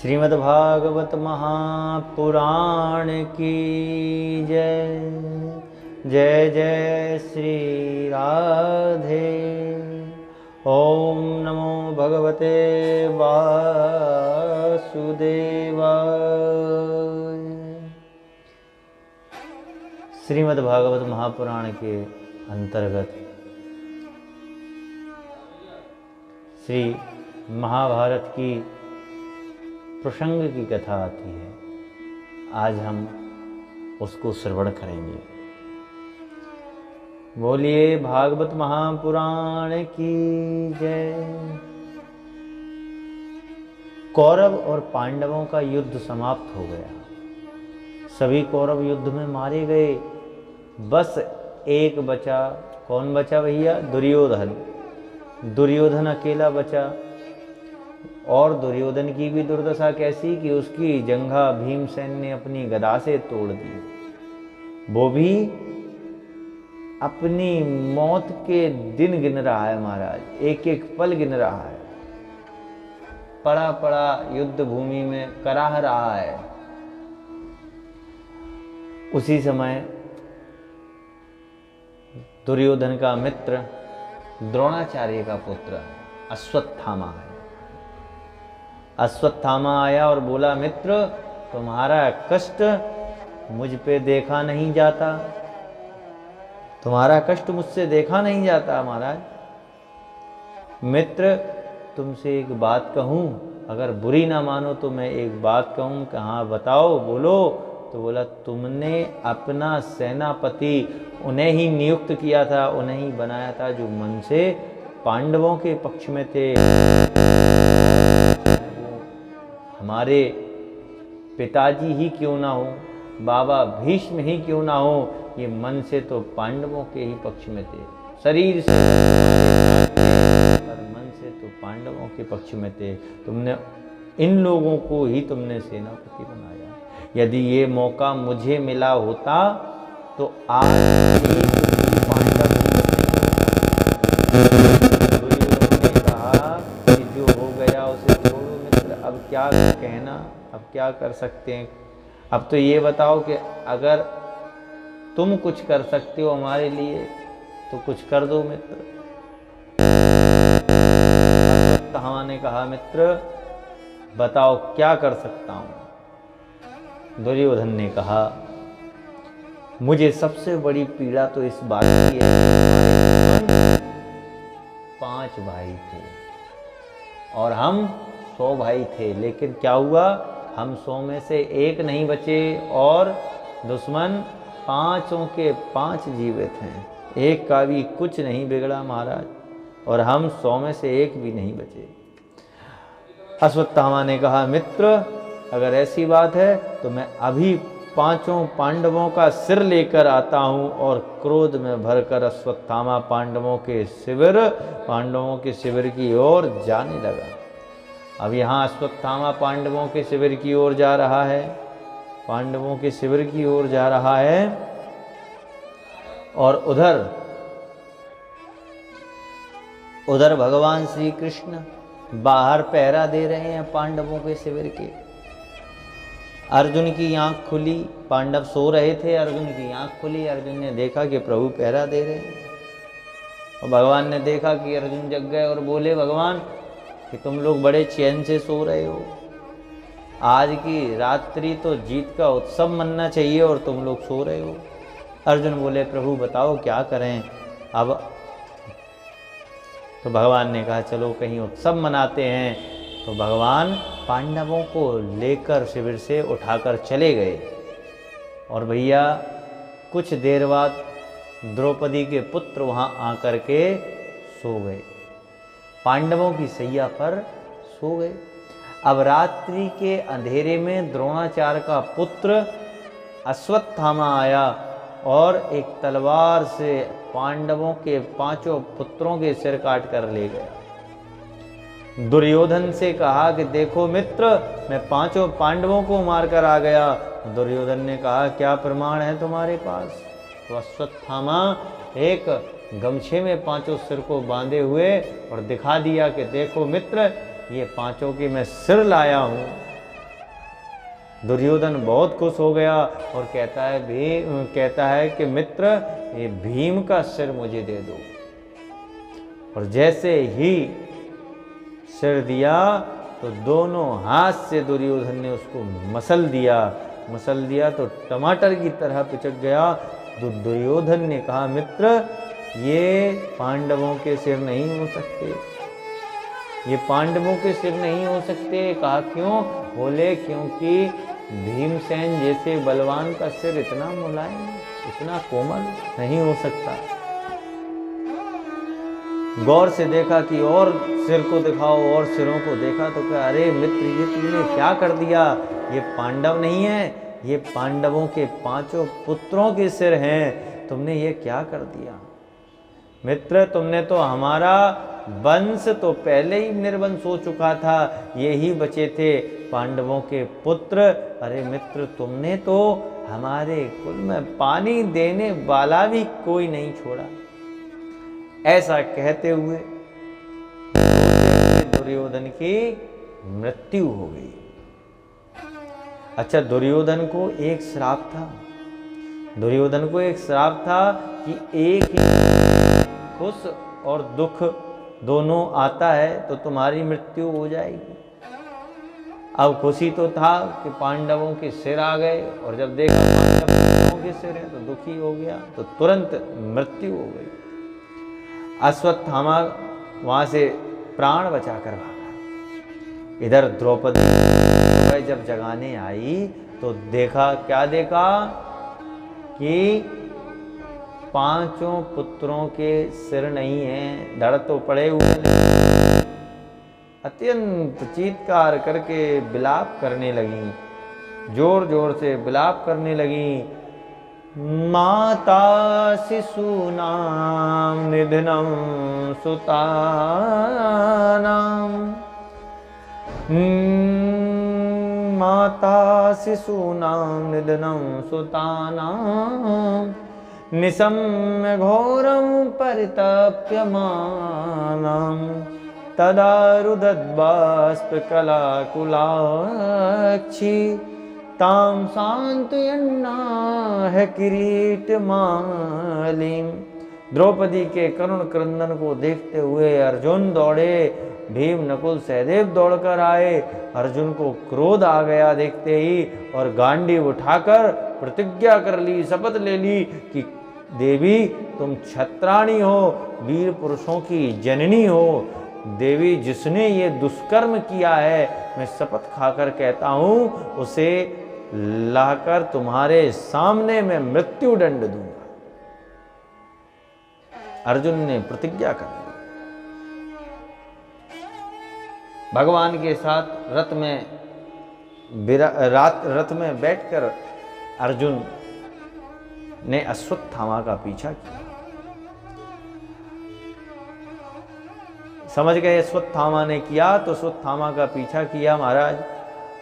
श्रीमद्भागवत महापुराण की जय। जय जय श्री राधे। ओम नमो भगवते वासुदेवाय। श्रीमद्भागवत महापुराण के अंतर्गत श्री महाभारत की प्रसंग की कथा आती है। आज हम उसको श्रवण करेंगे। बोलिए भागवत महापुराण की जय। कौरव और पांडवों का युद्ध समाप्त हो गया। सभी कौरव युद्ध में मारे गए। बस एक बचा। कौन बचा भैया? दुर्योधन। दुर्योधन अकेला बचा। और दुर्योधन की भी दुर्दशा कैसी कि उसकी जंघा भीमसेन ने अपनी गदा से तोड़ दी। वो भी अपनी मौत के दिन गिन रहा है महाराज, एक एक पल गिन रहा है। पड़ा पड़ा युद्ध भूमि में कराह रहा है। उसी समय दुर्योधन का मित्र द्रोणाचार्य का पुत्र अश्वत्थामा है। अश्वत्थामा आया और बोला, मित्र तुम्हारा कष्ट मुझ पे देखा नहीं जाता। तुम्हारा कष्ट मुझसे देखा नहीं जाता महाराज। मित्र तुमसे एक बात कहूं, अगर बुरी ना मानो तो मैं एक बात कहूं। कहाँ बताओ, बोलो। तो बोला, तुमने अपना सेनापति उन्हें ही नियुक्त किया था, उन्हें ही बनाया था जो मन से पांडवों के पक्ष में थे। हमारे पिताजी ही क्यों ना हो, बाबा भीष्म ही क्यों ना हो, ये मन से तो पांडवों के ही पक्ष में थे। शरीर से पर मन से तो पांडवों के पक्ष में थे। तुमने इन लोगों को ही तुमने सेनापति बनाया। यदि ये मौका मुझे मिला होता तो आज पांडव ने कहा कि जो हो गया उसे छोड़ो मित्र, अब क्या कहना, अब क्या कर सकते हैं। अब तो ये बताओ कि अगर तुम कुछ कर सकते हो हमारे लिए तो कुछ कर दो मित्र। अश्वत्थामा ने कहा, मित्र बताओ क्या कर सकता हूं। दुर्योधन ने कहा, मुझे सबसे बड़ी पीड़ा तो इस बात की है कि 5 भाई थे और हम 100 भाई थे, लेकिन क्या हुआ, हम 100 में से एक नहीं बचे और दुश्मन 5 के 5 जीवित हैं। एक का भी कुछ नहीं बिगड़ा महाराज, और हम 100 में से एक भी नहीं बचे। अश्वत्थामा ने कहा, मित्र अगर ऐसी बात है तो मैं अभी 5 पांडवों का सिर लेकर आता हूं। और क्रोध में भरकर अश्वत्थामा पांडवों के शिविर की ओर जाने लगा। अब यहाँ अश्वत्थामा पांडवों के शिविर की ओर जा रहा है। पांडवों के शिविर की ओर जा रहा है और उधर भगवान श्री कृष्ण बाहर पहरा दे रहे हैं पांडवों के शिविर के। अर्जुन की आंख खुली, पांडव सो रहे थे, अर्जुन की आंख खुली। अर्जुन ने देखा कि प्रभु पहरा दे रहे हैं और भगवान ने देखा कि अर्जुन जग गए और बोले, भगवान कि तुम लोग बड़े चैन से सो रहे हो, आज की रात्रि तो जीत का उत्सव मनना चाहिए और तुम लोग सो रहे हो। अर्जुन बोले, प्रभु बताओ क्या करें अब। तो भगवान ने कहा, चलो कहीं उत्सव मनाते हैं। तो भगवान पांडवों को लेकर शिविर से उठाकर चले गए। और भैया कुछ देर बाद द्रौपदी के पुत्र वहां आकर के सो गए, पांडवों की सैया पर सो गए। अब रात्रि के अंधेरे में द्रोणाचार्य का पुत्र अश्वत्थामा आया और एक तलवार से पांडवों के 5 पुत्रों के सिर काट कर ले गया। दुर्योधन से कहा कि देखो मित्र, मैं 5 पांडवों को मारकर आ गया। दुर्योधन ने कहा, क्या प्रमाण है तुम्हारे पास? तो अश्वत्थामा एक गमछे में 5 सिर को बांधे हुए और दिखा दिया कि देखो मित्र, ये 5 के मैं सिर लाया हूँ। दुर्योधन बहुत खुश हो गया और कहता है कि मित्र, ये भीम का सिर मुझे दे दो। और जैसे ही सिर दिया तो दोनों हाथ से दुर्योधन ने उसको मसल दिया तो टमाटर की तरह पिचक गया। दुर्योधन ने कहा, मित्र, ये पांडवों के सिर नहीं हो सकते, ये पांडवों के सिर नहीं हो सकते। कहा क्यों? बोले क्योंकि भीमसेन जैसे बलवान का सिर इतना मुलायम, इतना कोमल नहीं हो सकता। गौर से देखा कि और सिर को दिखाओ, और सिरों को देखा तो क्या, अरे मित्र, ये तुमने क्या कर दिया? ये पांडव नहीं है, ये पांडवों के 5 पुत्रों के सिर हैं। तुमने ये क्या कर दिया? मित्र, तुमने तो हमारा वंश तो पहले ही निर्वंश हो चुका था, यही बचे थे पांडवों के पुत्र। अरे मित्र, तुमने तो हमारे कुल में पानी देने वाला भी कोई नहीं छोड़ा। ऐसा कहते हुए दुर्योधन की मृत्यु हो गई। अच्छा, दुर्योधन को एक श्राप था कि एक ही खुश और दुख दोनों आता है तो तुम्हारी मृत्यु हो जाएगी। अब खुशी तो था कि पांडवों के सिर आ गए, और जब देखा पांडवों के सिर है तो दुखी हो गया, तो तुरंत मृत्यु हो गई। अश्वत्थामा वहां से प्राण बचाकर भागा। इधर द्रौपदी जब जगाने आई तो क्या देखा कि 5 पुत्रों के सिर नहीं हैं, धड़ तो पड़े हुए नहीं। अत्यंत चीत्कार करके विलाप करने लगी, जोर जोर से विलाप करने लगी। माता शिशूनां निधनं सुतानां, माता शिशूनां निधनं सुतानां, निशम्य घोरं परितप्यमानं, तदा रुदद्बाष्पकलाकुलाक्षी तां सान्त्वयन्नाह किरीटमालिं। द्रौपदी के करुण क्रंदन को देखते हुए अर्जुन दौड़े, भीम नकुल सहदेव दौड़कर आए। अर्जुन को क्रोध आ गया देखते ही, और गांडीव उठाकर प्रतिज्ञा कर ली, शपथ ले ली कि देवी, तुम क्षत्राणी हो, वीर पुरुषों की जननी हो। देवी, जिसने ये दुष्कर्म किया है, मैं शपथ खाकर कहता हूं, उसे लाकर तुम्हारे सामने मैं मृत्यु दंड दूंगा। अर्जुन ने प्रतिज्ञा कर ली। भगवान के साथ रथ में बैठकर अर्जुन ने अश्वत्थामा का पीछा किया। समझ गए अश्वत्थामा ने किया तो अश्वत्थामा का पीछा किया महाराज।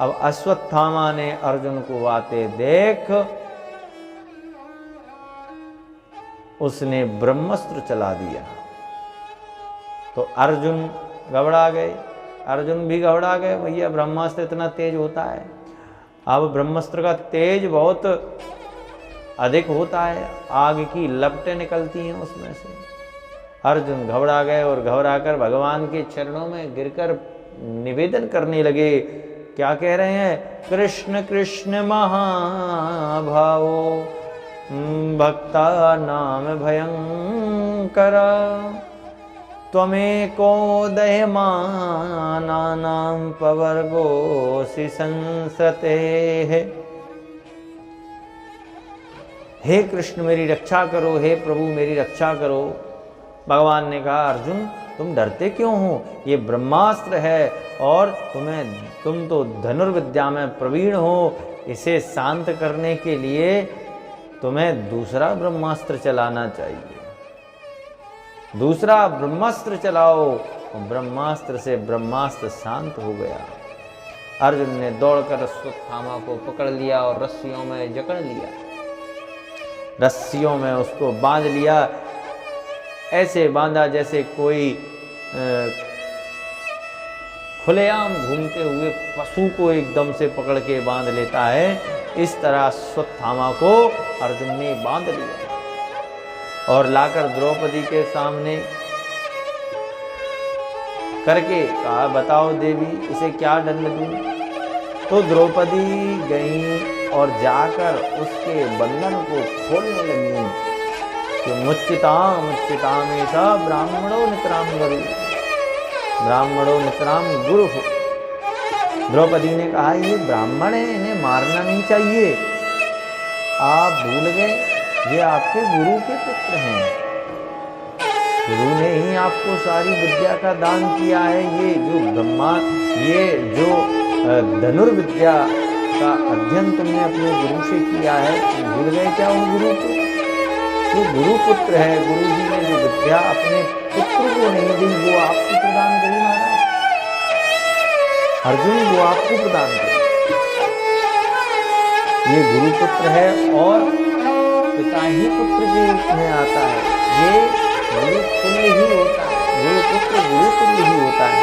अब अश्वत्थामा ने अर्जुन को आते देख उसने ब्रह्मास्त्र चला दिया, तो अर्जुन घबरा गए। अर्जुन भी घबरा गए, भैया ब्रह्मास्त्र इतना तेज होता है। अब ब्रह्मास्त्र का तेज बहुत अधिक होता है, आग की लपटें निकलती हैं उसमें से। अर्जुन घबरा गए और घबराकर भगवान के चरणों में गिरकर निवेदन करने लगे। क्या कह रहे हैं? कृष्ण कृष्ण महाभावो भक्ता नाम भयंकर, त्वमेको दह्यमानानां पवर्गोऽसि संसते। हे कृष्ण मेरी रक्षा करो, हे प्रभु मेरी रक्षा करो। भगवान ने कहा, अर्जुन तुम डरते क्यों हो? ये ब्रह्मास्त्र है और तुम तो धनुर्विद्या में प्रवीण हो। इसे शांत करने के लिए तुम्हें दूसरा ब्रह्मास्त्र चलाना चाहिए। दूसरा ब्रह्मास्त्र चलाओ। ब्रह्मास्त्र से ब्रह्मास्त्र शांत हो गया। अर्जुन ने दौड़कर अश्वत्थामा को पकड़ लिया और रस्सियों में जकड़ लिया, रस्सियों में उसको बांध लिया। ऐसे बांधा जैसे कोई खुलेआम घूमते हुए पशु को एकदम से पकड़ के बांध लेता है, इस तरह अश्वत्थामा को अर्जुन ने बांध लिया और लाकर द्रौपदी के सामने करके कहा, बताओ देवी इसे क्या दंड दूं? तो द्रौपदी गई और जाकर उसके बंधन को खोलने लगी कि मुच्चिताम मुच्चिताम ऐसा ब्राह्मणों नितराम गुरु, ब्राह्मणों नितराम गुरु। द्रौपदी ने कहा, ये ब्राह्मण है, इन्हें मारना नहीं चाहिए। आप भूल गए ये आपके गुरु के पुत्र हैं, गुरु ने ही आपको सारी विद्या का दान किया है। ये जो धनुर्विद्या का अध्ययन तुमने अपने गुरु से किया है, तुम भूल गए क्या उन गुरु को? ये गुरु पुत्र है, गुरु जी ने जो विद्या अपने पुत्र को नहीं दी वो आपको प्रदान करी महाराज, अर्जुन वो आपको प्रदान करी। ये गुरु पुत्र है और पिता ही पुत्र के रूप में आता है, ये गुरु तुल्य ही होता है, गुरु पुत्र गुरु तुल्य ही होता है।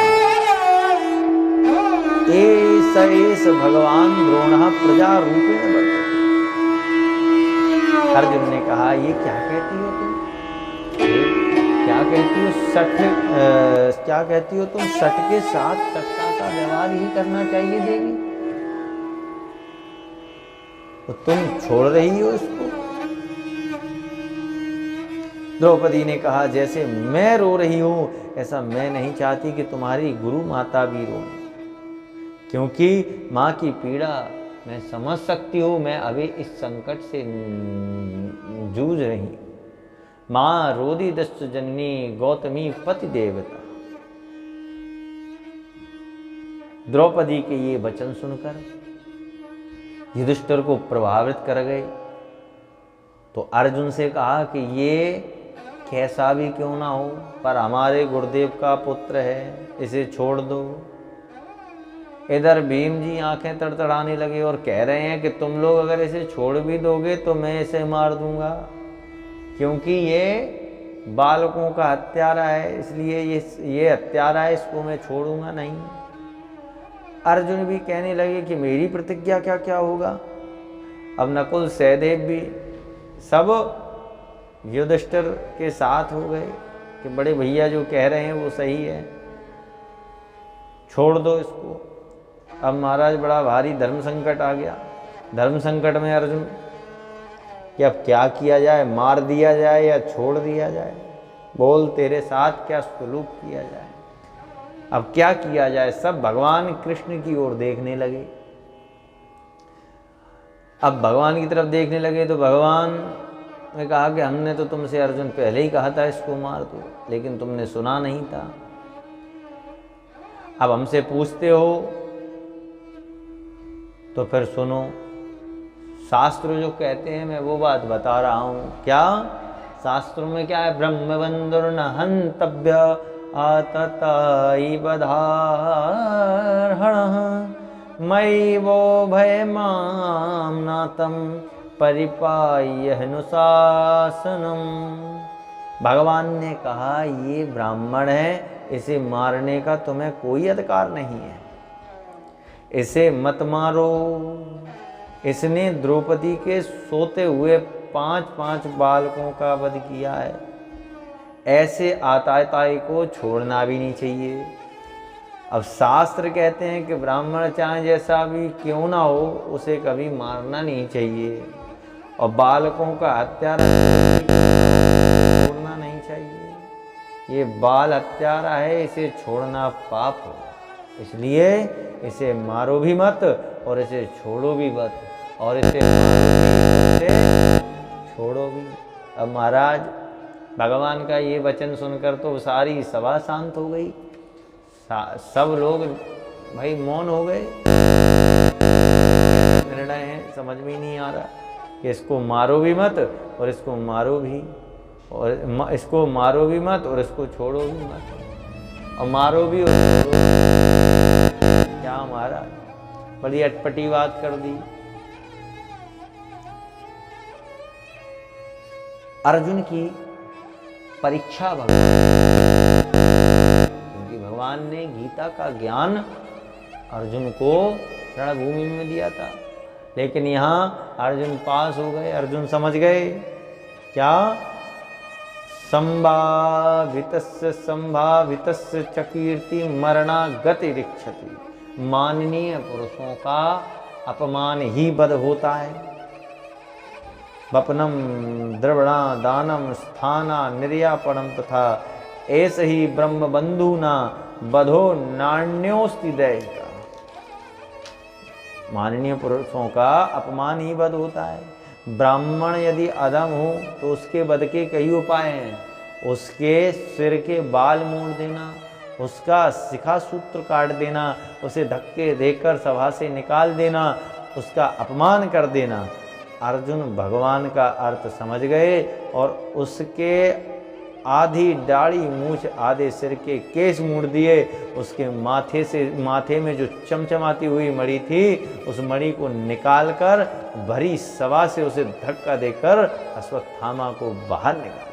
एस भगवान द्रोण प्रजा रूपेण वर्तते। अर्जुन ने कहा, ये क्या कहती हो तुम? क्या कहती हो? क्या कहती हो तुम? सट के साथ सट्टा का व्यवहार ही करना चाहिए देवी, तो तुम छोड़ रही हो इसको? द्रौपदी ने कहा, जैसे मैं रो रही हूं ऐसा मैं नहीं चाहती कि तुम्हारी गुरु माता भी रो, क्योंकि माँ की पीड़ा मैं समझ सकती हूँ। मैं अभी इस संकट से जूझ रही। माँ रोदी दस्यु जननी गौतमी पति देवता। द्रौपदी के ये वचन सुनकर युधिष्ठिर को प्रभावित कर गए, तो अर्जुन से कहा कि ये कैसा भी क्यों ना हो पर हमारे गुरुदेव का पुत्र है, इसे छोड़ दो। इधर भीम जी आंखें तड़तड़ाने लगे और कह रहे हैं कि तुम लोग अगर इसे छोड़ भी दोगे तो मैं इसे मार दूंगा, क्योंकि ये बालकों का हत्यारा है, इसलिए ये हत्यारा है, इसको मैं छोड़ूंगा नहीं। अर्जुन भी कहने लगे कि मेरी प्रतिज्ञा क्या क्या होगा। अब नकुल सहदेव भी सब युधिष्ठिर के साथ हो गए कि बड़े भैया जो कह रहे हैं वो सही है, छोड़ दो इसको। अब महाराज बड़ा भारी धर्म संकट आ गया। धर्म संकट में अर्जुन कि अब क्या किया जाए, मार दिया जाए या छोड़ दिया जाए? बोल तेरे साथ क्या सुलूक किया जाए, अब क्या किया जाए? सब भगवान कृष्ण की ओर देखने लगे। अब भगवान की तरफ देखने लगे तो भगवान ने कहा कि हमने तो तुमसे अर्जुन पहले ही कहा था इसको मार दो, लेकिन तुमने सुना नहीं था। अब हमसे पूछते हो तो फिर सुनो, शास्त्र जो कहते हैं मैं वो बात बता रहा हूं। क्या शास्त्रों में क्या है? ब्रह्मबंधुर न हंतव्य आतताई बधारहण मयि वो भय माम नातम परिपाय्य अनुशासनम। भगवान ने कहा ये ब्राह्मण है, इसे मारने का तुम्हें कोई अधिकार नहीं है, इसे मत मारो। इसने द्रौपदी के सोते हुए 5 बालकों का वध किया है, ऐसे आताताई को छोड़ना भी नहीं चाहिए। अब शास्त्र कहते हैं कि ब्राह्मण चाहे जैसा भी क्यों ना हो उसे कभी मारना नहीं चाहिए, और बालकों का हत्यारा छोड़ना नहीं चाहिए। ये बाल हत्यारा है, इसे छोड़ना पाप हो, इसलिए इसे मारो भी मत और इसे छोड़ो भी मत, और इसे छोड़ो भी। अब महाराज भगवान का ये वचन सुनकर तो सारी सभा शांत हो गई, सब लोग भाई मौन हो गए। निर्णय है समझ में नहीं आ रहा कि इसको मारो भी मत और इसको मारो भी, और इसको मारो भी मत और इसको छोड़ो भी मत, और मारो भी और छोड़ो। क्या महाराज बड़ी अटपटी बात कर दी। अर्जुन की परीक्षा भगवान, क्योंकि भगवान ने गीता का ज्ञान अर्जुन को रणभूमि में दिया था। लेकिन यहाँ अर्जुन पास हो गए, अर्जुन समझ गए क्या, संभावितस्य संभावितस्य च कीर्ति मरणा गति रिक्षति। माननीय पुरुषों का अपमान ही बद होता है। वपनम द्रवणा दानम स्थाना निर्यापणम तथा ऐसे ही ब्रह्म बंधुना बधो नान्योस्ति दैहिका। माननीय पुरुषों का अपमान ही बद होता है। ब्राह्मण यदि अधम हो तो उसके वध के कई उपाय हैं। उसके सिर के बाल मोड़ देना, उसका शिखा सूत्र काट देना, उसे धक्के देकर सभा से निकाल देना, उसका अपमान कर देना। अर्जुन भगवान का अर्थ समझ गए और उसके आधी दाढ़ी मूछ आधे सिर के केस मोड़ दिए। उसके माथे में जो चमचमाती हुई मणि थी उस मणि को निकालकर भरी सभा से उसे धक्का देकर अश्वत्थामा को बाहर निकाला।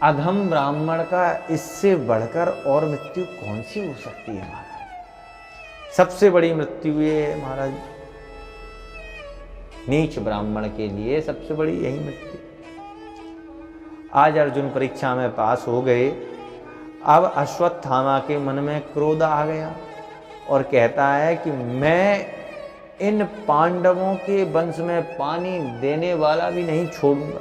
अधम ब्राह्मण का इससे बढ़कर और मृत्यु कौन सी हो सकती है महाराज? सबसे बड़ी मृत्यु ये है महाराज, नीच ब्राह्मण के लिए सबसे बड़ी यही मृत्यु। आज अर्जुन परीक्षा में पास हो गए। अब अश्वत्थामा के मन में क्रोध आ गया और कहता है कि मैं इन पांडवों के वंश में पानी देने वाला भी नहीं छोड़ूंगा।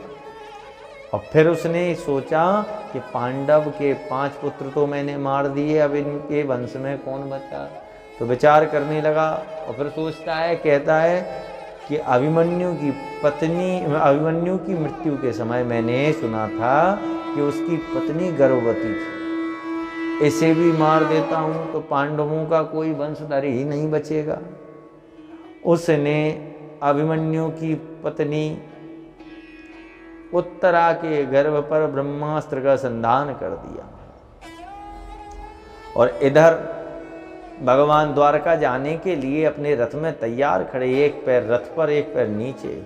और फिर उसने सोचा कि पांडव के 5 पुत्र तो मैंने मार दिए, अब इनके वंश में कौन बचा। तो विचार करने लगा और फिर सोचता है, कहता है कि अभिमन्यु की मृत्यु के समय मैंने सुना था कि उसकी पत्नी गर्भवती थी। इसे भी मार देता हूं तो पांडवों का कोई वंशधर ही नहीं बचेगा। उसने अभिमन्यु की पत्नी उत्तरा के गर्भ पर ब्रह्मास्त्र का संधान कर दिया। और इधर भगवान द्वारका जाने के लिए अपने रथ में तैयार खड़े, एक पैर रथ पर एक पैर नीचे,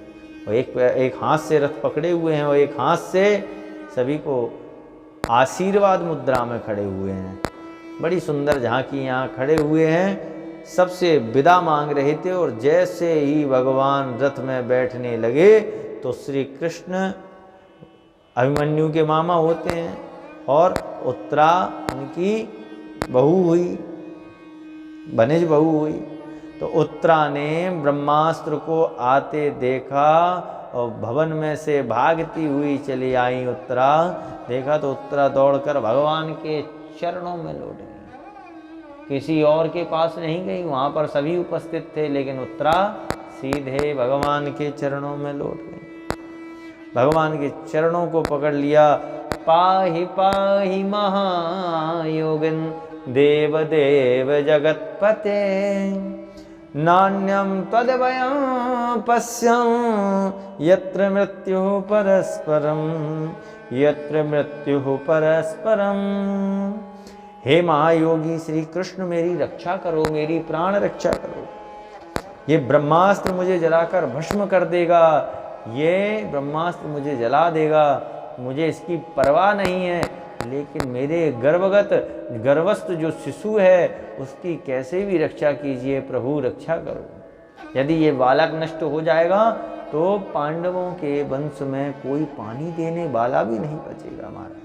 और एक हाथ से रथ पकड़े हुए हैं और एक हाथ से सभी को आशीर्वाद मुद्रा में खड़े हुए हैं। बड़ी सुंदर झांकी यहाँ खड़े हुए हैं, सबसे विदा मांग रहे थे। और जैसे ही भगवान रथ में बैठने लगे तो श्री कृष्ण अभिमन्यु के मामा होते हैं और उत्तरा उनकी बहू हुई, वनिज बहू हुई। तो उत्तरा ने ब्रह्मास्त्र को आते देखा और भवन में से भागती हुई चली आई। उत्तरा देखा तो उत्तरा दौड़कर भगवान के चरणों में लौट गई, किसी और के पास नहीं गई। वहां पर सभी उपस्थित थे लेकिन उत्तरा सीधे भगवान के चरणों में लौट गई। भगवान के चरणों को पकड़ लिया। पाहि पाहि महायोगिन देव देव जगतपते, नान्यम तद्वयं पश्यं यत्र मृत्युः परस्परम, यत्र मृत्युः परस्परम। हे महायोगी श्री कृष्ण मेरी रक्षा करो, मेरी प्राण रक्षा करो। ये ब्रह्मास्त्र मुझे जलाकर भस्म कर देगा, ये ब्रह्मास्त्र मुझे जला देगा, मुझे इसकी परवाह नहीं है। लेकिन मेरे गर्भस्थ जो शिशु है उसकी कैसे भी रक्षा कीजिए प्रभु, रक्षा करो। यदि ये बालक नष्ट हो जाएगा तो पांडवों के वंश में कोई पानी देने वाला भी नहीं बचेगा महाराज।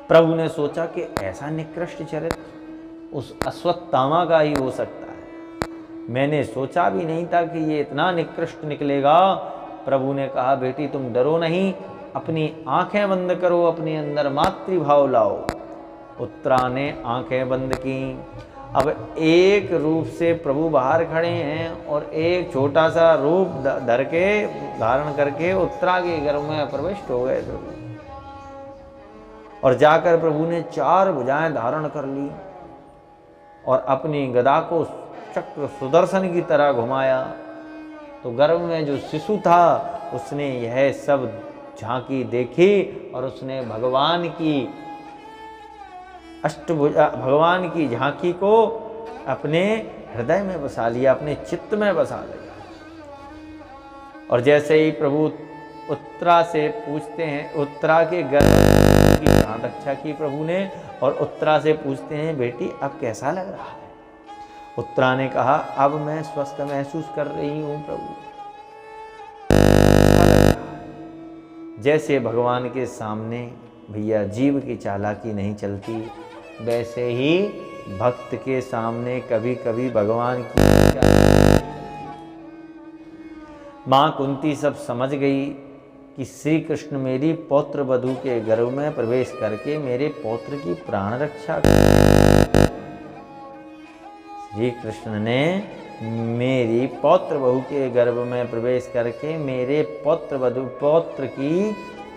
प्रभु ने सोचा कि ऐसा निकृष्ट चरित्र उस अश्वत्थामा का ही हो सकता है। मैंने सोचा भी नहीं था कि ये इतना निकृष्ट निकलेगा। प्रभु ने कहा, बेटी तुम डरो नहीं, अपनी आंखें बंद करो, अपने अंदर मातृभाव लाओ। उत्तरा ने आंखें बंद की। अब एक रूप से प्रभु बाहर खड़े हैं और एक छोटा सा रूप धारण करके उत्तरा के गर्भ में प्रविष्ट हो गए प्रभु। और जाकर प्रभु ने 4 भुजाएं धारण कर ली और अपनी गदा को चक्र सुदर्शन की तरह घुमाया। तो गर्भ में जो शिशु था उसने यह सब झांकी देखी और उसने भगवान की झांकी को अपने हृदय में बसा लिया, अपने चित्त में बसा लिया। और जैसे ही प्रभु उत्तरा से पूछते हैं, उत्तरा के गर्भ की प्राण रक्षा की प्रभु ने। और उत्तरा से पूछते हैं, बेटी अब कैसा लग रहा है? उत्तरा ने कहा, अब मैं स्वस्थ महसूस कर रही हूँ प्रभु। जैसे भगवान के सामने भैया जीव की चालाकी नहीं चलती, वैसे ही भक्त के सामने कभी कभी भगवान की चालाकी। मां कुंती सब समझ गई कि श्री कृष्ण मेरी पौत्र वधू के गर्भ में प्रवेश करके मेरे पौत्र की प्राण रक्षा कर। श्री कृष्ण ने मेरी पौत्र बहू के गर्भ में प्रवेश करके मेरे पौत्र की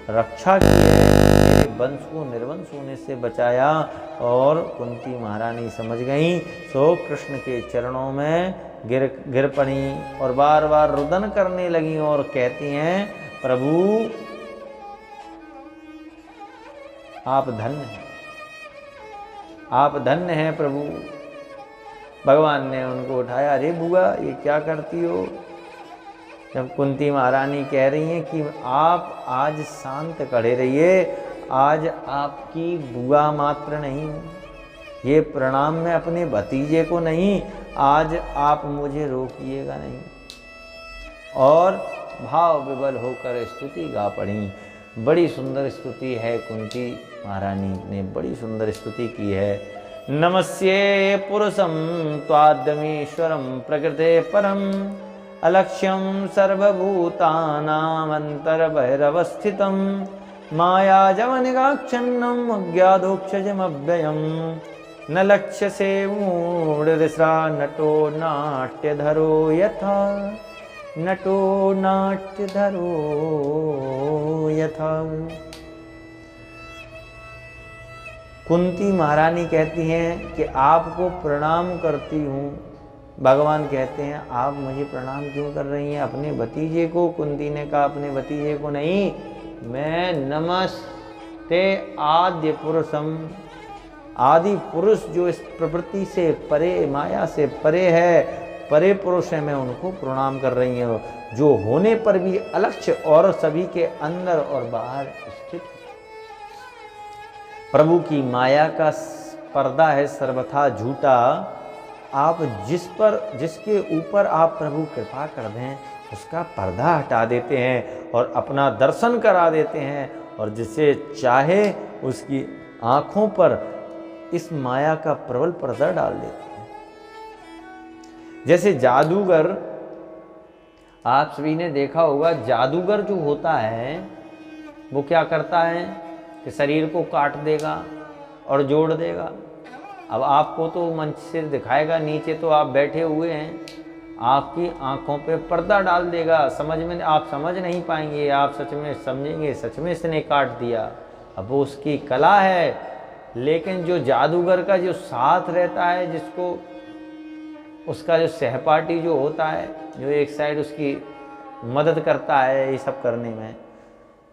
रक्षा की है, मेरे वंश को निर्वंश होने से बचाया। और कुंती महारानी समझ गई, सो कृष्ण के चरणों में गिर पड़ी और बार बार रुदन करने लगी और कहती हैं, प्रभु आप धन्य हैं, आप धन्य हैं प्रभु। भगवान ने उनको उठाया, अरे बुआ ये क्या करती हो? जब कुंती महारानी कह रही हैं कि आप आज शांत खड़े रहिए, आज आपकी बुआ मात्र नहीं हूँ, ये प्रणाम मैं अपने भतीजे को नहीं, आज आप मुझे रोकिएगा नहीं। और भाव विवल होकर स्तुति गा पड़ी। बड़ी सुंदर स्तुति है, कुंती महारानी ने बड़ी सुंदर स्तुति की है। नमस्ये पुरुषं त्वाद्यमीश्वरं प्रकृते परम अलक्ष्यं सर्वभूतानामन्तर्बहिरवस्थितं मायाजवनिकाक्षन्नम् अज्ञादोक्षजमव्ययम् न लक्ष्यसे मूढदृशा नटो नाट्यधरो यथा यथा। कुंती महारानी कहती हैं कि आपको प्रणाम करती हूँ। भगवान कहते हैं, आप मुझे प्रणाम क्यों कर रही हैं? अपने भतीजे को। कुंती ने कहा, अपने भतीजे को नहीं, मैं नमस्ते आद्य पुरुषम, आदि पुरुष जो इस प्रवृत्ति से परे, माया से परे है, परे पुरुष है, मैं उनको प्रणाम कर रही हूँ, जो होने पर भी अलक्ष्य और सभी के अंदर और बाहर स्थित। प्रभु की माया का पर्दा है सर्वथा झूठा। आप जिसके ऊपर आप प्रभु कृपा कर दें, उसका पर्दा हटा देते हैं और अपना दर्शन करा देते हैं, और जिसे चाहे उसकी आंखों पर इस माया का प्रबल पर्दा डाल देते हैं। जैसे जादूगर, आप सभी ने देखा होगा, जादूगर जो होता है वो क्या करता है कि शरीर को काट देगा और जोड़ देगा। अब आपको तो मंच से दिखाएगा, नीचे तो आप बैठे हुए हैं, आपकी आंखों पे पर्दा डाल देगा, आप समझ नहीं पाएंगे, आप सच में समझेंगे सच में इसने काट दिया। अब वो उसकी कला है। लेकिन जो जादूगर का जो साथ रहता है, जिसको उसका जो सहपाठी जो होता है, जो एक साइड उसकी मदद करता है ये सब करने में,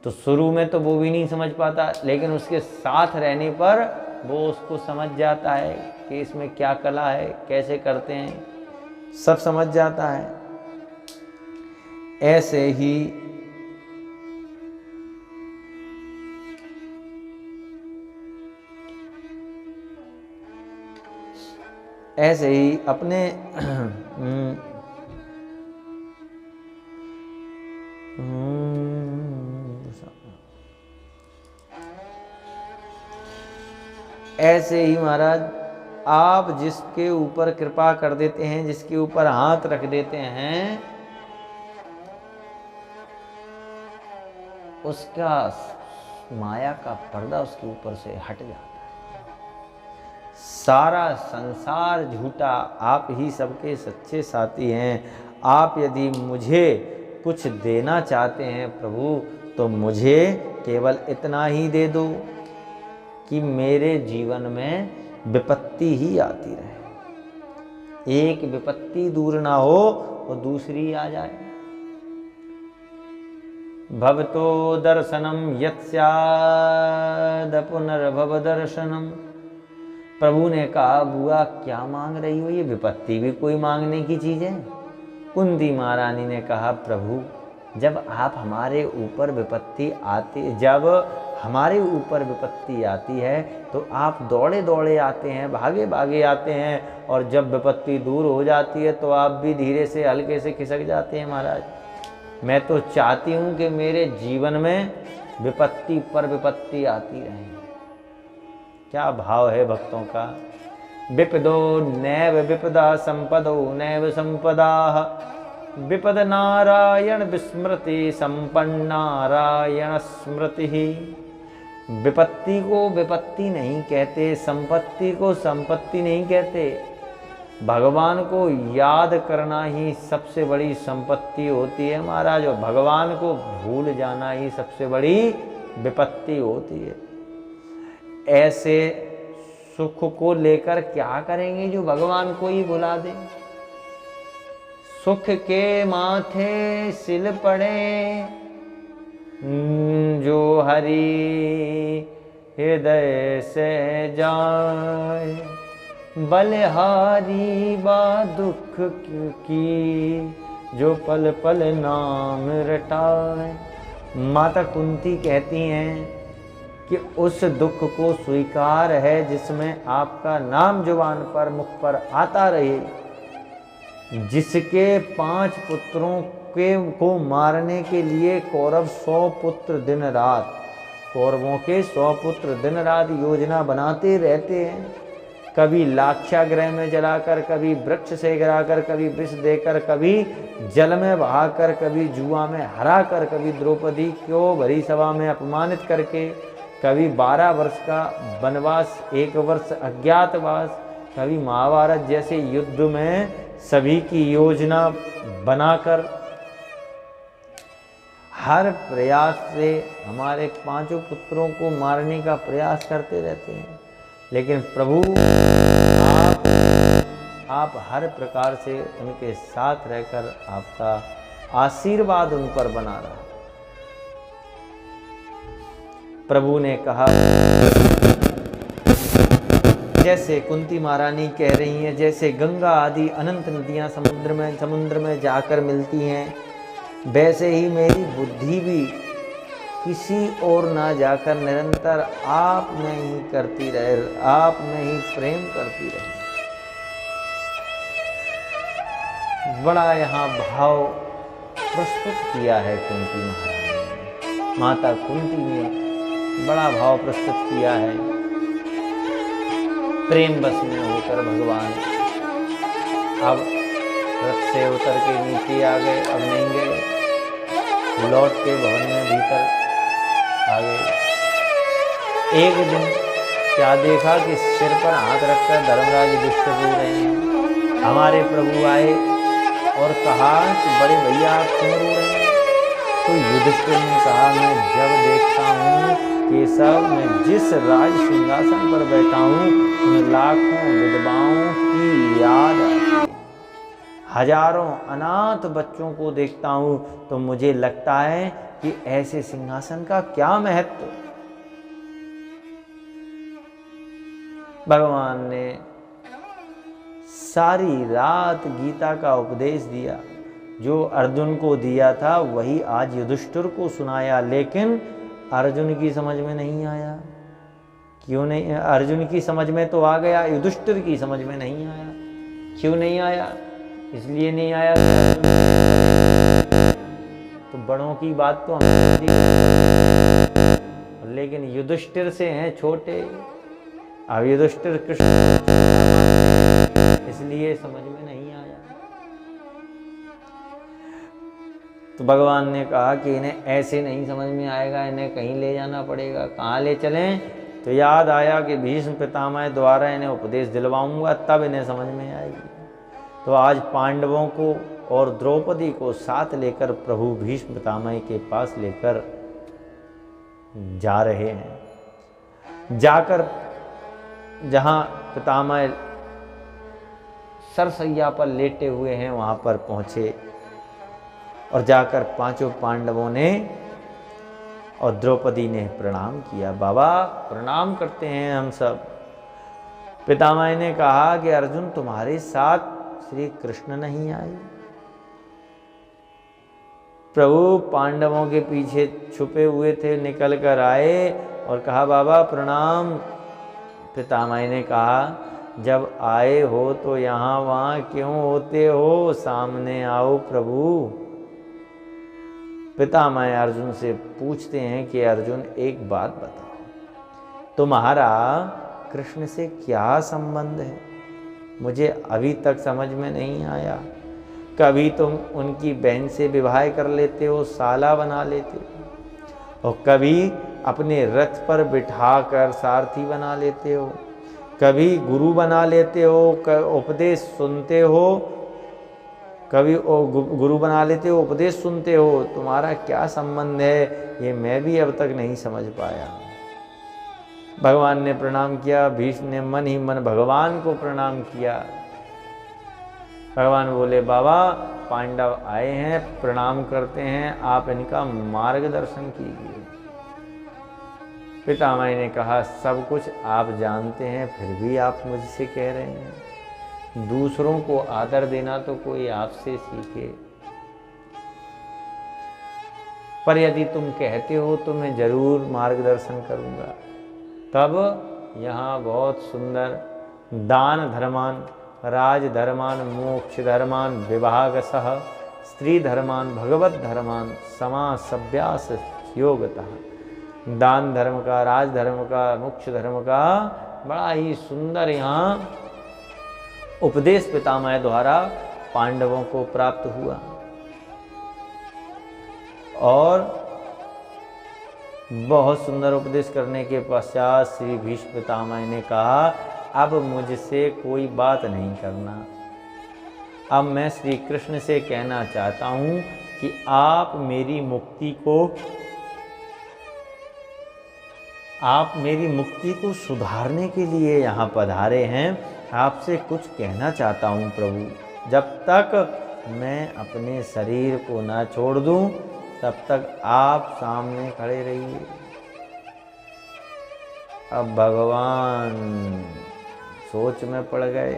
तो शुरू में तो वो भी नहीं समझ पाता, लेकिन उसके साथ रहने पर वो उसको समझ जाता है कि इसमें क्या कला है, कैसे करते हैं, सब समझ जाता है। ऐसे ही अपने ऐसे ही महाराज, आप जिसके ऊपर कृपा कर देते हैं, जिसके ऊपर हाथ रख देते हैं, उसका माया का पर्दा उसके ऊपर से हट जाता है। सारा संसार झूठा, आप ही सबके सच्चे साथी हैं। आप यदि मुझे कुछ देना चाहते हैं प्रभु, तो मुझे केवल इतना ही दे दो कि मेरे जीवन में विपत्ति ही आती रहे, एक विपत्ति दूर ना हो और दूसरी आ जाए। भवतो दर्शनम यत्स्याद पुनर्भव दर्शनम। प्रभु ने कहा, बुआ क्या मांग रही हो? ये विपत्ति भी कोई मांगने की चीज है? कुंती महारानी ने कहा, प्रभु जब आप हमारे ऊपर विपत्ति आती, जब हमारे ऊपर विपत्ति आती है तो आप दौड़े दौड़े आते हैं, भागे भागे आते हैं, और जब विपत्ति दूर हो जाती है तो आप भी धीरे से हल्के से खिसक जाते हैं। महाराज, मैं तो चाहती हूँ कि मेरे जीवन में विपत्ति पर विपत्ति आती रहे। क्या भाव है भक्तों का। विपदो नैव विपदा संपदो नैव संपदा, विपद नारायण विस्मृति संपन्न नारायण स्मृति। विपत्ति को विपत्ति नहीं कहते, संपत्ति को संपत्ति नहीं कहते। भगवान को याद करना ही सबसे बड़ी संपत्ति होती है महाराज, और भगवान को भूल जाना ही सबसे बड़ी विपत्ति होती है। ऐसे सुख को लेकर क्या करेंगे जो भगवान को ही भुला दे। सुख के माथे सिल पड़े जो हरि हृदय से जाए, बलिहारी बा दुख की जो पल पल नाम रटाए। माता कुंती कहती हैं कि उस दुख को स्वीकार है जिसमें आपका नाम जुबान पर मुख पर आता रहे, जिसके 5 पुत्रों को मारने के लिए कौरव 100 पुत्र दिन रात, कौरवों के 100 पुत्र दिन रात योजना बनाते रहते हैं। कभी लाक्षागृह में जलाकर, कभी वृक्ष से गिराकर, कभी विष देकर, कभी जल में बहाकर, कभी जुआ में हराकर, कभी द्रौपदी को भरी सभा में अपमानित करके, कभी 12 वर्ष का वनवास, 1 वर्ष अज्ञातवास, कभी महाभारत जैसे युद्ध में सभी की योजना बनाकर, हर प्रयास से हमारे 5 पुत्रों को मारने का प्रयास करते रहते हैं। लेकिन प्रभु आप हर प्रकार से उनके साथ रहकर आपका आशीर्वाद उन पर बना रहा। प्रभु ने कहा, जैसे कुंती महारानी कह रही हैं, जैसे गंगा आदि अनंत नदियां समुद्र में जाकर मिलती हैं, वैसे ही मेरी बुद्धि भी किसी और ना जाकर निरंतर आप में ही करती रहे, आप में ही प्रेम करती रहे। बड़ा यहाँ भाव प्रस्तुत किया है कुंती महारानी ने, माता कुंती ने बड़ा भाव प्रस्तुत किया है। प्रेम बस में होकर भगवान अब रथ से उतर के नीचे आ गए, अब नहीं गए, लौट के भवन में भीतर आ गए। एक दिन क्या देखा कि सिर पर हाथ रखकर धर्मराज युधिष्ठिर रो रहे हैं। हमारे प्रभु आए और कहा कि बड़े भैया आप क्यों रो रहे हैं? तो युधिष्ठिर ने कहा, मैं जब देखता हूँ केशव, मैं जिस राज सिंहासन पर बैठा हूँ उन लाखों विधवाओं की याद आती है, हजारों अनाथ बच्चों को देखता हूँ तो मुझे लगता है कि ऐसे सिंहासन का क्या महत्व। भगवान ने सारी रात गीता का उपदेश दिया, जो अर्जुन को दिया था वही आज युधिष्ठिर को सुनाया, लेकिन अर्जुन की समझ में नहीं आया। क्यों नहीं? अर्जुन की समझ में तो आ गया, युधिष्ठिर की समझ में नहीं आया। क्यों नहीं आया? इसलिए नहीं आया तो बड़ों की बात तो हम, लेकिन युधिष्ठिर से हैं छोटे। अब युधिष्ठिर कृष्ण, इसलिए समझ में नहीं आया। तो भगवान ने कहा कि इन्हें ऐसे नहीं समझ में आएगा, इन्हें कहीं ले जाना पड़ेगा। कहाँ ले चलें? तो याद आया कि भीष्म पितामह द्वारा इन्हें उपदेश दिलवाऊंगा, तब इन्हें समझ में आएगी। तो आज पांडवों को और द्रौपदी को साथ लेकर प्रभु भीष्म पितामह के पास लेकर जा रहे हैं। जाकर जहाँ पितामह सरसैया पर लेटे हुए हैं वहाँ पर पहुँचे, और जाकर 5 पांडवों ने और द्रौपदी ने प्रणाम किया। बाबा प्रणाम करते हैं हम सब। पितामह ने कहा कि अर्जुन तुम्हारे साथ श्री कृष्ण नहीं आए? प्रभु पांडवों के पीछे छुपे हुए थे, निकल कर आए और कहा बाबा प्रणाम। पितामह ने कहा जब आए हो तो यहाँ वहाँ क्यों होते हो, सामने आओ प्रभु। पितामह अर्जुन से पूछते हैं कि अर्जुन एक बात बताओ, तुम्हारा कृष्ण से क्या संबंध है, मुझे अभी तक समझ में नहीं आया। कभी तुम उनकी बहन से विवाह कर लेते हो, साला बना लेते हो, और कभी अपने रथ पर बिठाकर सारथी बना लेते हो, कभी गुरु बना लेते हो, उपदेश सुनते हो, कभी गुरु बना लेते हो, उपदेश सुनते हो। तुम्हारा क्या संबंध है, ये मैं भी अब तक नहीं समझ पाया। भगवान ने प्रणाम किया। भीष्म ने मन ही मन भगवान को प्रणाम किया। भगवान बोले बाबा पांडव आए हैं, प्रणाम करते हैं, आप इनका मार्गदर्शन कीजिए। पितामह ने कहा सब कुछ आप जानते हैं, फिर भी आप मुझसे कह रहे हैं। दूसरों को आदर देना तो कोई आपसे सीखे, पर यदि तुम कहते हो तो मैं जरूर मार्गदर्शन करूंगा। तब यहाँ बहुत सुंदर दान धर्मान, राज धर्मान, मोक्ष धर्मान, विभागसः, स्त्री धर्मान, भगवत धर्मान, समाज सभ्यास योगतः। दान धर्म का, राज धर्म का, मोक्ष धर्म का बड़ा ही सुंदर यहाँ उपदेश पितामह द्वारा पांडवों को प्राप्त हुआ। और बहुत सुंदर उपदेश करने के पश्चात श्री भीष्म पितामह ने कहा अब मुझसे कोई बात नहीं करना। अब मैं श्री कृष्ण से कहना चाहता हूँ कि आप मेरी मुक्ति को सुधारने के लिए यहाँ पधारे हैं। आपसे कुछ कहना चाहता हूँ प्रभु। जब तक मैं अपने शरीर को ना छोड़ दूँ तब तक आप सामने खड़े रहिए। अब भगवान सोच में पड़ गए।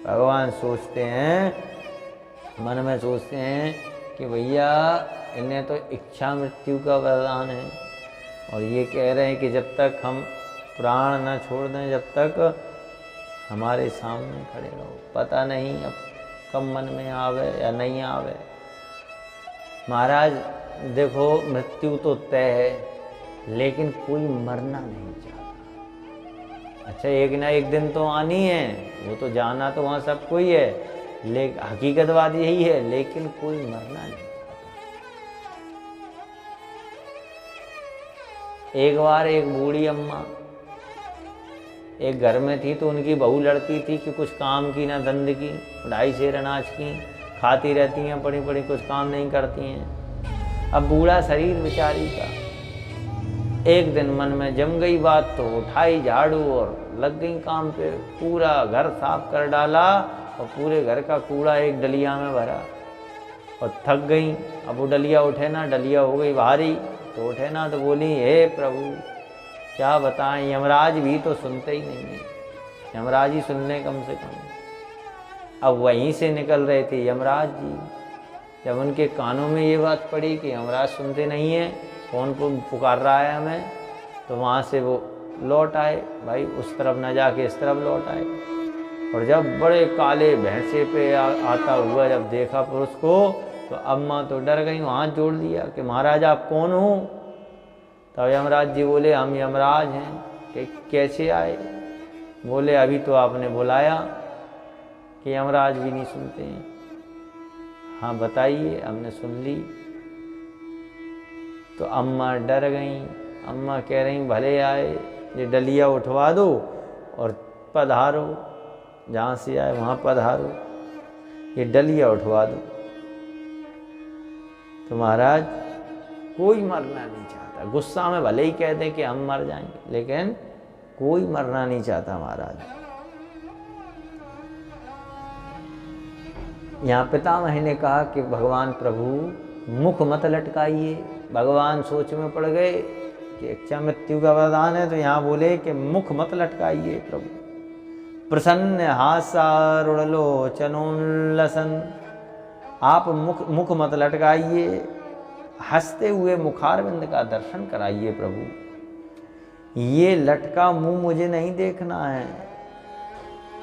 भगवान सोचते हैं, मन में सोचते हैं कि भैया इन्हें तो इच्छा मृत्यु का वरदान है, और ये कह रहे हैं कि जब तक हम प्राण न छोड़ दें जब तक हमारे सामने खड़े रहो। पता नहीं अब कब मन में आवे या नहीं आवे। महाराज देखो मृत्यु तो तय है, लेकिन कोई मरना नहीं चाहता। अच्छा एक ना एक दिन तो आनी है, वो तो जाना तो वहाँ सबको ही है, लेकिन हकीकत बात यही है, लेकिन कोई मरना नहीं। एक बार एक बूढ़ी अम्मा एक घर में थी, तो उनकी बहू लड़ती थी कि कुछ काम की ना धंध की, 2.5 सेर अनाज की खाती रहती हैं, पड़ी पड़ी कुछ काम नहीं करती हैं। अब बूढ़ा शरीर बेचारी का, एक दिन मन में जम गई बात, तो उठाई झाड़ू और लग गई काम पे। पूरा घर साफ कर डाला और पूरे घर का कूड़ा एक डलिया में भरा, और थक गई। अब वो डलिया उठे ना, डलिया हो गई भारी, तो उठे ना तो बोली हे प्रभु क्या बताएं, यमराज भी तो सुनते ही नहीं है, यमराज ही सुन लें कम से कम। अब वहीं से निकल रहे थे यमराज जी, जब उनके कानों में ये बात पड़ी कि यमराज सुनते नहीं है, कौन पुकार रहा है हमें, तो वहाँ से वो लौट आए। भाई उस तरफ न जाके इस तरफ लौट आए, और जब बड़े काले भैंसे पे आता हुआ जब देखा पुरुष को, तो अम्मा तो डर गई, हाथ जोड़ दिया कि महाराज आप कौन हो। तब यमराज जी बोले हम यमराज हैं। कि कैसे आए? बोले अभी तो आपने बुलाया कि यमराज भी नहीं सुनते हैं। हाँ बताइए, हमने सुन ली। तो अम्मा डर गईं। अम्मा कह रही भले आए, ये डलिया उठवा दो और पधारो, जहाँ से आए वहाँ पधारो, ये डलिया उठवा दो। तो महाराज कोई मरना नहीं चाहता, गुस्सा में भले ही कह दें कि हम मर जाएंगे, लेकिन कोई मरना नहीं चाहता महाराज। यहाँ पितामह ने कहा कि भगवान प्रभु मुख मत लटकाइए। भगवान सोच में पड़ गए कि इच्छा मृत्यु का वरदान है, तो यहाँ बोले कि मुख मत लटकाइए प्रभु। प्रसन्न हासारुणलोचनोल्लसन, आप मुख मत लटकाइए, हंसते हुए मुखारविंद का दर्शन कराइए प्रभु। ये लटका मुंह मुझे नहीं देखना है।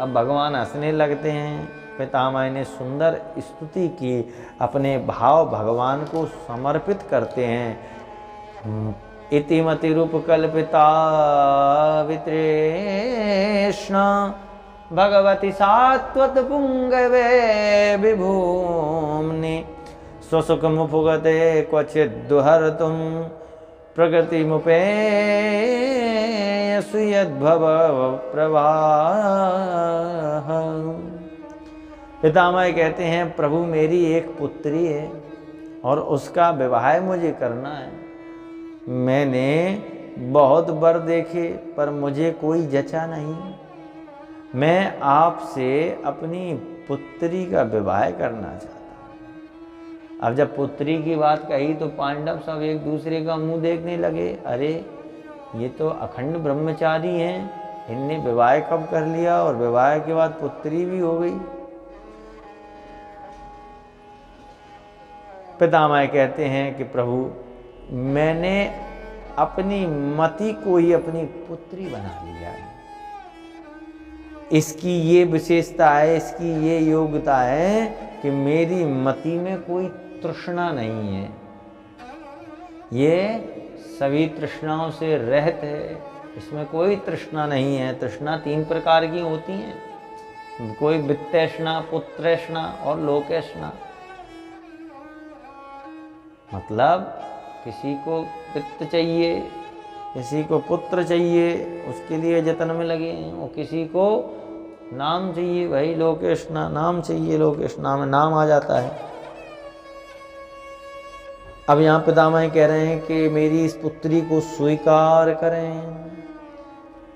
अब भगवान हंसने लगते हैं। पितामह ने सुंदर स्तुति की, अपने भाव भगवान को समर्पित करते हैं। इतिमति रूप कल्पिता वितृष्णा भगवती सात्वत पुंगवे विभूम्नि स्वसुख मुफुगते क्वचित दुहर तुम प्रकृति मुपे सुयद्भव प्रवाह। पितामह कहते हैं प्रभु मेरी एक पुत्री है और उसका विवाह मुझे करना है। मैंने बहुत वर देखे पर मुझे कोई जचा नहीं। मैं आपसे अपनी पुत्री का विवाह करना चाहता हूँ। अब जब पुत्री की बात कही तो पांडव सब एक दूसरे का मुंह देखने लगे। अरे ये तो अखंड ब्रह्मचारी हैं, इनने विवाह कब कर लिया और विवाह के बाद पुत्री भी हो गई। पितामह कहते हैं कि प्रभु मैंने अपनी मति को ही अपनी पुत्री बना लिया है। इसकी ये विशेषता है, इसकी ये योग्यता है कि मेरी मति में कोई तृष्णा नहीं है। ये सभी तृष्णाओं से रहित है, इसमें कोई तृष्णा नहीं है। तृष्णा 3 प्रकार की होती हैं, कोई वित्तैष्णा, पुत्रैष्णा और लोकैष्णा। मतलब किसी को वित्त चाहिए, किसी को पुत्र चाहिए, उसके लिए जतन में लगे हैं। और किसी को नाम चाहिए, भाई लोकेशना नाम चाहिए, लोकेशना में नाम आ जाता है। अब यहाँ पितामह कह रहे हैं कि मेरी इस पुत्री को स्वीकार करें।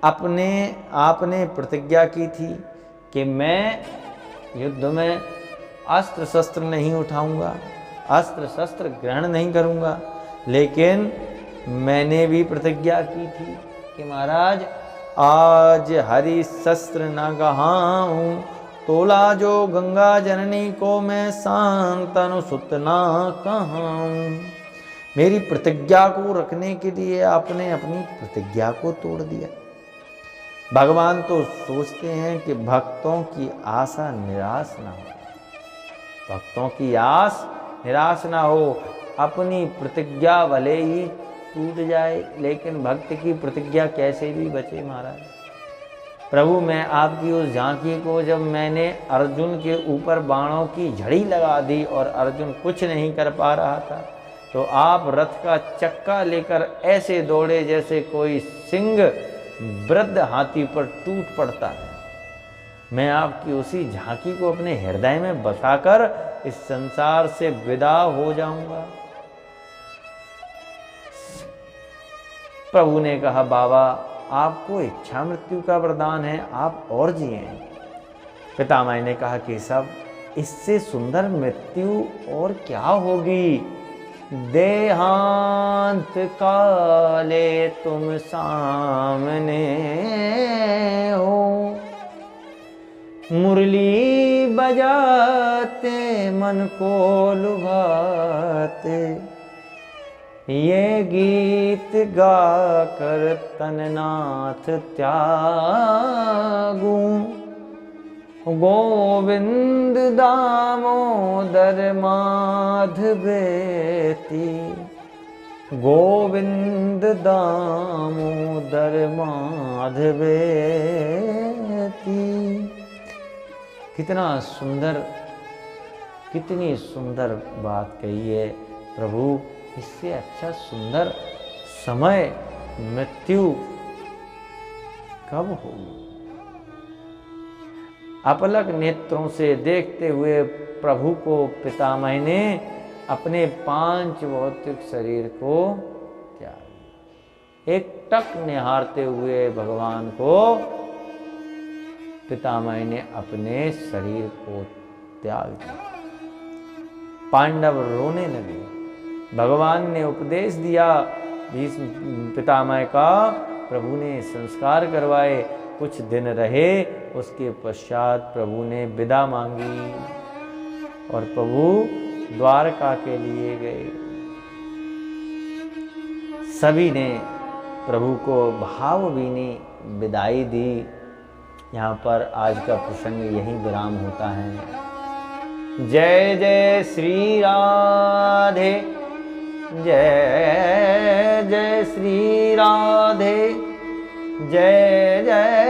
आपने प्रतिज्ञा की थी कि मैं युद्ध में अस्त्र शस्त्र नहीं उठाऊंगा, अस्त्र शस्त्र ग्रहण नहीं करूंगा। लेकिन मैंने भी प्रतिज्ञा की थी कि महाराज आज हरि शस्त्र न गहाऊं, तोला जो गंगा जननी को मैं शांतनु सुत ना कहूं। मेरी प्रतिज्ञा को रखने के लिए आपने अपनी प्रतिज्ञा को तोड़ दिया। भगवान तो सोचते हैं कि भक्तों की आशा निराश ना हो, भक्तों की आस निराश ना हो। अपनी प्रतिज्ञा भले ही टूट जाए लेकिन भक्त की प्रतिज्ञा कैसे भी बचे महाराज। प्रभु मैं आपकी उस झांकी को, जब मैंने अर्जुन के ऊपर बाणों की झड़ी लगा दी और अर्जुन कुछ नहीं कर पा रहा था, तो आप रथ का चक्का लेकर ऐसे दौड़े जैसे कोई सिंह वृद्ध हाथी पर टूट पड़ता है। मैं आपकी उसी झांकी को अपने हृदय में बसाकर इस संसार से विदा हो जाऊंगा। प्रभु ने कहा बाबा आपको इच्छा मृत्यु का वरदान है, आप और जिए। पितामह ने कहा केशव इससे सुंदर मृत्यु और क्या होगी। देहांत काले तुम सामने हो, मुरली बजाते मन को लुभाते, ये गीत गाकर तननाथ त्यागूं। गोविंद दामोदर माधवेति, गोविंद दामोदर माधवेति। कितना सुंदर, कितनी सुंदर बात कही है प्रभु। इससे अच्छा सुंदर समय मृत्यु कब होगी। अपलक नेत्रों से देखते हुए प्रभु को पितामह ने अपने 5 भौतिक शरीर को त्याग दिया। एक टक निहारते हुए भगवान को पितामह ने अपने शरीर को त्याग दिया। पांडव रोने लगे। भगवान ने उपदेश दिया भीष्म पितामह का, प्रभु ने संस्कार करवाए, कुछ दिन रहे। उसके पश्चात प्रभु ने विदा मांगी और प्रभु द्वारका के लिए गए। सभी ने प्रभु को भावभीनी विदाई दी। यहाँ पर आज का प्रसंग यहीं विराम होता है। जय जय श्री राधे, जय जय श्री राधे, जय जय